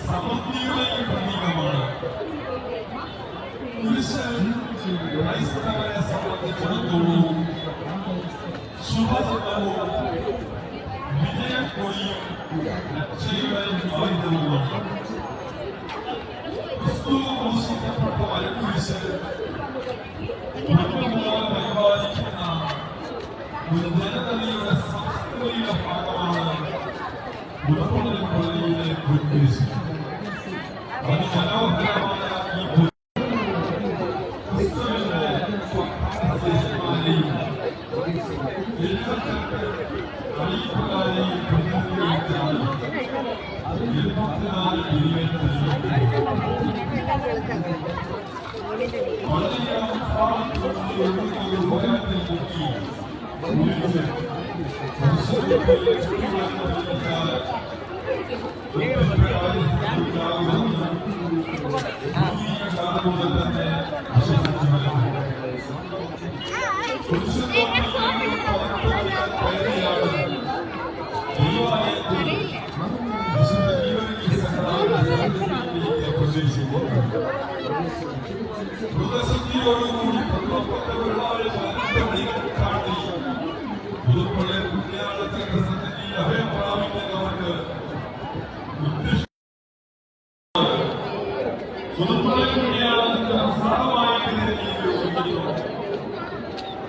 സമൃദ്ധിയുടെയും പ്രതീകമാണ്. ക്രൈസ്തവരെ സംബന്ധിച്ചിടത്തോളം ശുഭദിനവും വിജയക്കൊടിയും രക്ഷയുടെയും ആയുധവുമാണ്. ക്രിസ്തു ക്രൂശിക്കപ്പെട്ട മരക്കുരിശ് പരിപാലിക്കുന്ന ഒരു ജനതയുടെ സംസ്കൃതിയുടെ ഭാഗമാണ് ഉൾക്കൊള്ളൽ പള്ളിയിലെ കുരിശ്. അതിമനോഹരമായ ഈ ക്രിസ്തുവിന്റെ സ്വഭാവശേഷിമാരെയും കളിപ്പുകാരെയും പ്രതിനിധീകരിച്ചാണ് 74 മില്ലിമീറ്റർ മൃഗശുദ്ധിയോടുകൂടി പ്രവർത്തകരുടെ കാട്ടി പുതുപ്പള്ളി പുണ്യാളത്തിന്റെ സന്നിധി അഭയം പ്രാപിക്കുന്നവർക്ക് പുതുപ്പള്ളി പുണ്യാളത്തിന്റെ പ്രസാദമായ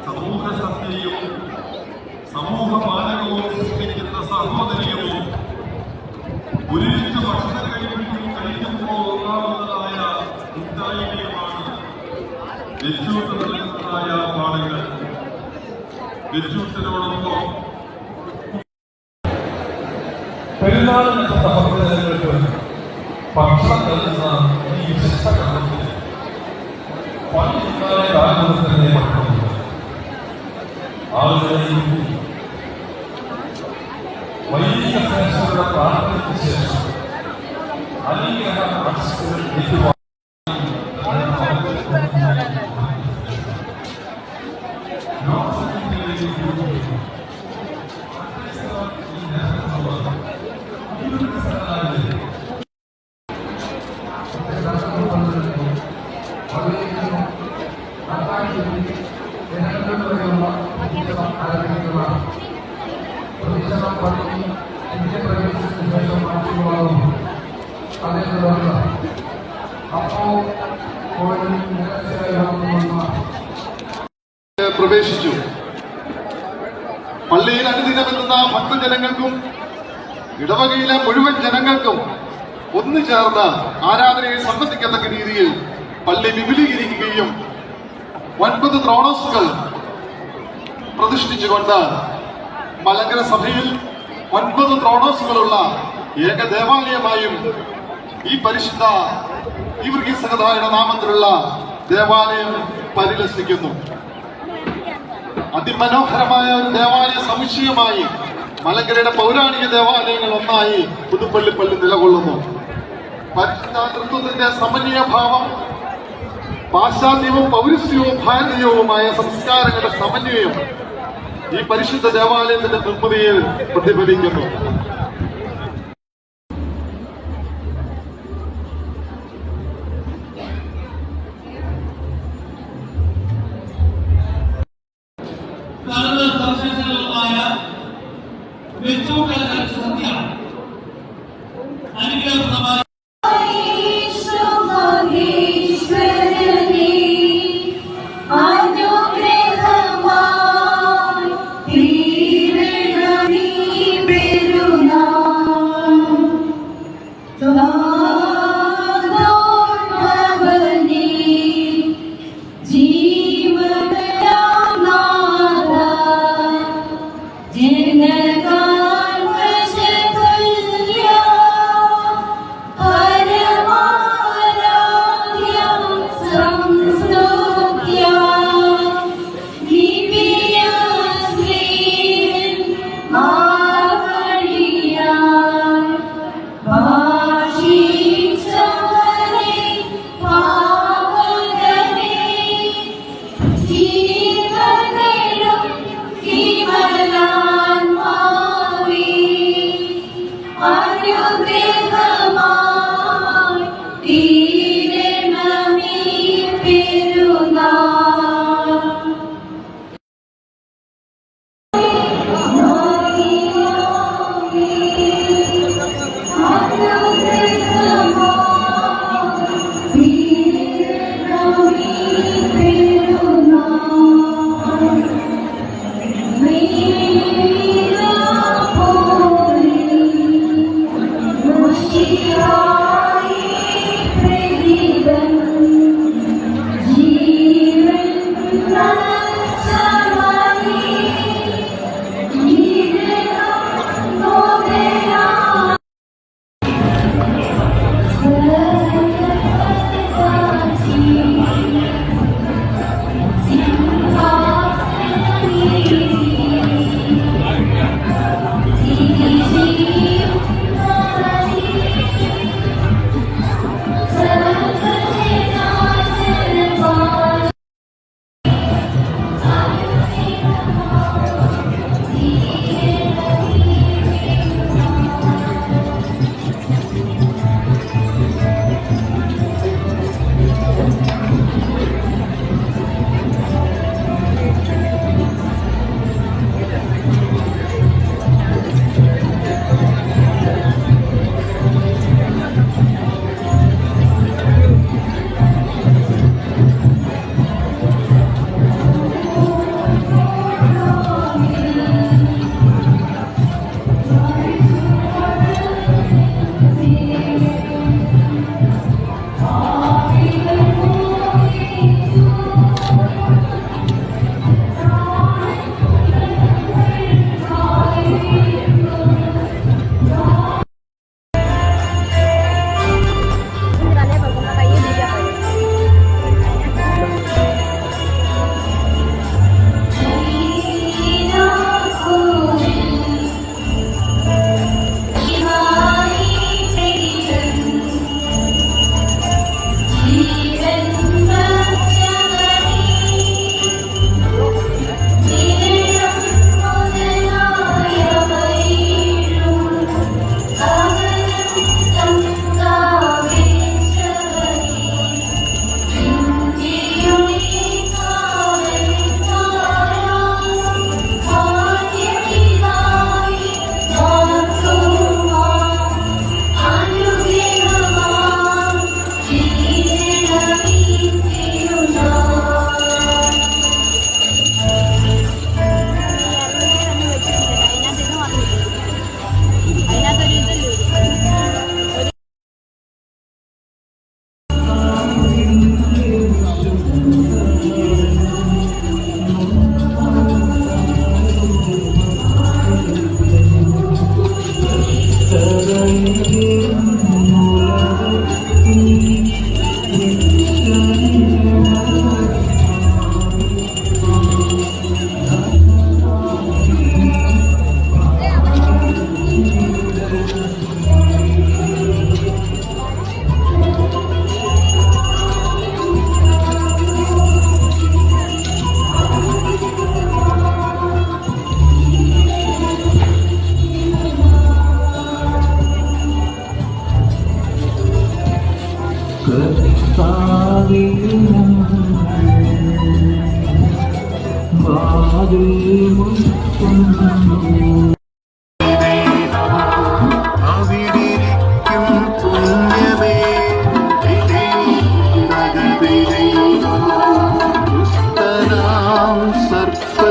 സമൂഹ സത്യവും സമൂഹ പാലകവും സൃഷ്ടിക്കുന്ന സഹോദര്യവും ഒരുമിച്ച് ഭക്ഷണം കഴിക്കുമ്പോൾ ഉണ്ടാകുന്നതായ കൂട്ടായ്മയുമാണ് യെച്ചൂട്ട് നൽകുന്നതായ പാടുകൾ. യെച്ചൂട്ടിനോടൊപ്പം പെരുന്നാളിന്റെ സഹോദരങ്ങൾക്ക് ഭക്ഷണം നൽകുന്ന ഈ വിശിഷ്ട കർമ്മത്തിൽ പള്ളിക്കാരെ കാലഘട്ടത്തിലെ മക്കളുണ്ട്. ആളുകളെയും വൈദിക ശ്രേഷ്ഠരുടെ പ്രാർത്ഥനയ്ക്ക് ശേഷം അനുഗ്രഹ ആശംസകൾ ഏറ്റുവാങ്ങി പ്രവേശിച്ചു. പള്ളിയിൽ അനുദിനമെത്തുന്ന ഭക്തജനങ്ങൾക്കും ഇടവകയിലെ മുഴുവൻ ജനങ്ങൾക്കും ഒന്നുചേർന്ന് ആരാധനയിൽ സംബന്ധിക്കത്തക്ക രീതിയിൽ പള്ളി വിപുലീകരിക്കുകയും 9 ത്രോണോസുകൾ പ്രതിഷ്ഠിച്ചുകൊണ്ട് മലങ്കര സഭയിൽ 9 ത്രോണോസുകളുള്ള ഏക ദേവാലയമായും ഈ പരിശുദ്ധ ഗീവർഗീസ് സഹോദരയുടെ നാമത്തിലുള്ള ദേവാലയം പരിലസിക്കുന്നു. അതിമനോഹരമായ ഒരു ദേവാലയ സമുച്ചയമായി മലങ്കരയുടെ പൗരാണിക ദേവാലയങ്ങൾ ഒന്നായി പുതുപ്പള്ളി പള്ളി നിലകൊള്ളുന്നു. പരിശുദ്ധ തൃത്വത്തിന്റെ സമന്വയഭാവം പാശ്ചാത്യവും പൗരസ്ത്യവും ഭാരതീയവുമായ സംസ്കാരങ്ങളുടെ സമന്വയം ഈ പരിശുദ്ധ ദേവാലയത്തിന്റെ നിർമ്മിതിയിൽ പ്രതിഫലിക്കുന്നു.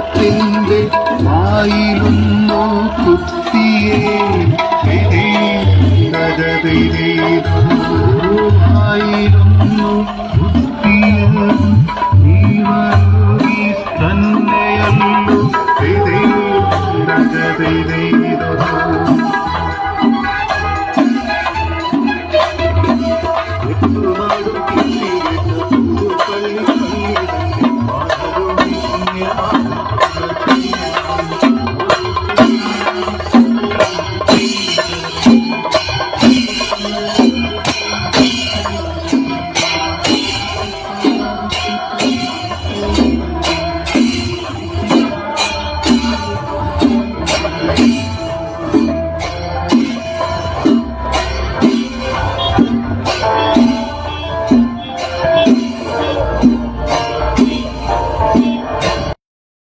സർപ്പത്തിൻ്റെ വായിലൊന്നു കുത്തിയേ വായിലൊന്നു കുത്തിയ ജീവനീ തന്നെയല്ലോ